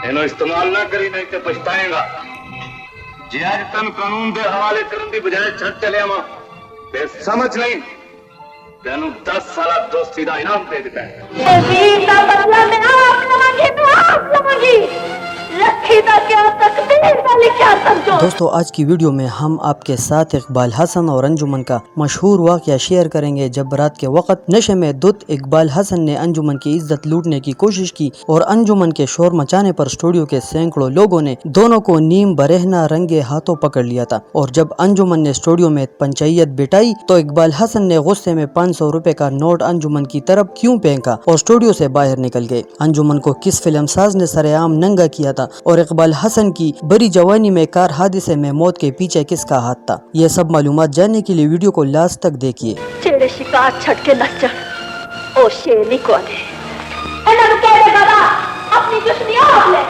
इन्हों इस्तेमाल ना करी नहीं तो पछताएगा। जे अज तेन कानून के हवाले करने की बजाय छड़ चलिया वा ते समझ नहीं तेन 10 साल दोस्ती का इनाम दे दिता है। दोस्तों आज की वीडियो में हम आपके साथ इकबाल हसन और अंजुमन का मशहूर वाक़या शेयर करेंगे। जब रात के वक्त नशे में धुत इकबाल हसन ने अंजुमन की इज्जत लूटने की कोशिश की और अंजुमन के शोर मचाने पर स्टूडियो के सैकड़ों लोगों ने दोनों को नीम बरहना रंगे हाथों पकड़ लिया था। और जब अंजुमन ने स्टूडियो में पंचायत बिठाई तो इकबाल हसन ने गुस्से में 500 रुपए का नोट अंजुमन की तरफ क्यों फेंका और स्टूडियो से बाहर निकल गए। अंजुमन को किस फिल्मसाज ने सरेआम नंगा किया था और इकबाल हसन की बड़ी जवानी में कार हादसे में मौत के पीछे किसका हाथ था, ये सब मालूमात जानने के लिए वीडियो को लास्ट तक देखिए। चेड़े शिकार छड़ के नचण ओ शेर नहीं कोने इन्हां नूं कह दे बाबा अपनी दुश्मनी आप ले।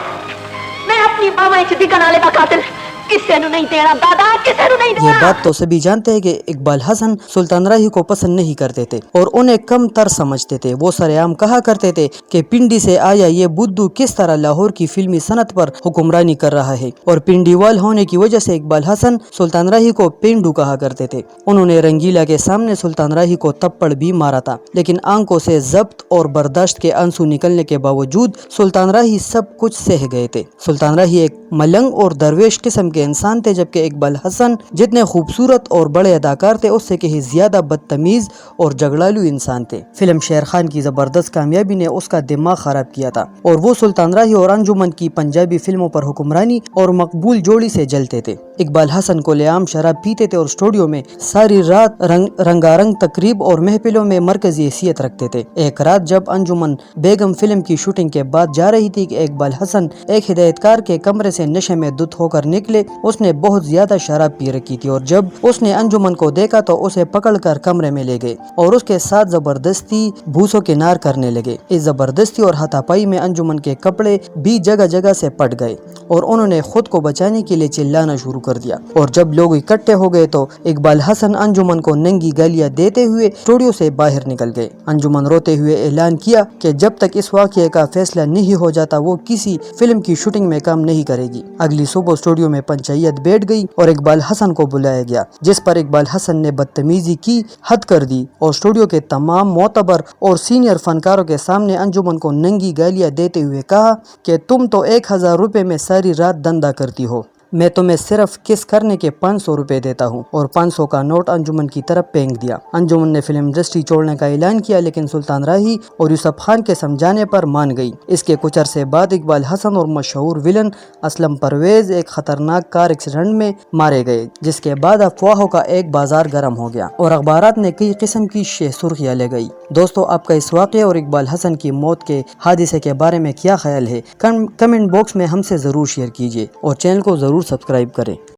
मैं अपनी बावां च दिगण वाले दा कातिल किसे नु नहीं देना दादा, किसे नु नहीं देना। ये बात तो सभी जानते हैं कि इकबाल हसन सुल्तान राही को पसंद नहीं करते थे और उन्हें कम तर समझते थे। वो सरेआम कहा करते थे कि पिंडी से आया ये बुद्धू किस तरह लाहौर की फिल्मी सनत पर हुक्मरानी कर रहा है। और पिंडीवाल होने की वजह से इकबाल हसन सुल्तान राही को पेंडू कहा करते थे। उन्होंने रंगीला के सामने सुल्तान राही को थप्पड़ भी मारा था, लेकिन आंखों से जब्त और बर्दाश्त के आंसू निकलने के बावजूद सुल्तान राही सब कुछ सह गए थे। सुल्तान राही एक मलंग और दरवेश किस्म के इंसान थे, जबकि इकबाल हसन जितने खूबसूरत और बड़े अदाकार थे उससे कहीं ज्यादा बदतमीज और झगड़ालू इंसान थे। फिल्म शेर खान की जबरदस्त कामयाबी ने उसका दिमाग खराब किया था और वो सुल्तान राही और अंजुमन की पंजाबी फिल्मों पर हुक्मरानी और मकबूल जोड़ी से जलते थे। इकबाल हसन को लेआम शराब पीते थे और स्टूडियो में सारी रात रंगारंग तकरीब और महफिलों में मरकजी हैसियत रखते थे। एक रात जब अंजुमन बेगम फिल्म की शूटिंग के बाद जा रही थी कि इकबाल हसन एक हिदायतकार के कमरे से नशे में धुत होकर निकले। उसने बहुत ज्यादा शराब पी रखी थी और जब उसने अंजुमन को देखा तो उसे पकड़कर कमरे में ले गए और उसके साथ जबरदस्ती भूसो किनार करने लगे। इस जबरदस्ती और हाथापाई में अंजुमन के कपड़े भी जगह जगह से फट गए और उन्होंने खुद को बचाने के लिए चिल्लाना शुरू कर दिया। और जब लोग इकट्ठे हो गए तो इकबाल हसन अंजुमन को नंगी गालियां देते हुए स्टूडियो से बाहर निकल गए। अंजुमन रोते हुए ऐलान किया कि जब तक इस वाक़ये का फैसला नहीं हो जाता वो किसी फिल्म की शूटिंग में काम नहीं करेगी। अगली सुबह स्टूडियो में पंचायत बैठ गई और इकबाल हसन को बुलाया गया, जिस पर इकबाल हसन ने बदतमीजी की हद कर दी और स्टूडियो के तमाम मोतबर और सीनियर फनकारों के सामने अंजुमन को नंगी गालियां देते हुए कहा कि तुम तो 1000 रुपए में सारी रात धंधा करती हो, मैं तुम्हें सिर्फ किस करने के 500 रुपए देता हूँ। और 500 का नोट अंजुमन की तरफ फेंक दिया। अंजुमन ने फिल्म इंडस्ट्री छोड़ने का ऐलान किया, लेकिन सुल्तान राही और यूसुफ खान के समझाने पर मान गई। इसके कुछ अरसे बाद इकबाल हसन और मशहूर विलन असलम परवेज एक खतरनाक कार एक्सीडेंट में मारे गए, जिसके बाद अफवाहों का एक बाजार गर्म हो गया और अखबारात ने कई किस्म की सुर्खियां ले गई। दोस्तों आपका इस वाक़ये और इकबाल हसन की मौत के हादसे के बारे में क्या ख्याल है, कमेंट बॉक्स में हमसे जरूर शेयर कीजिए और चैनल को जरूर सब्सक्राइब करें।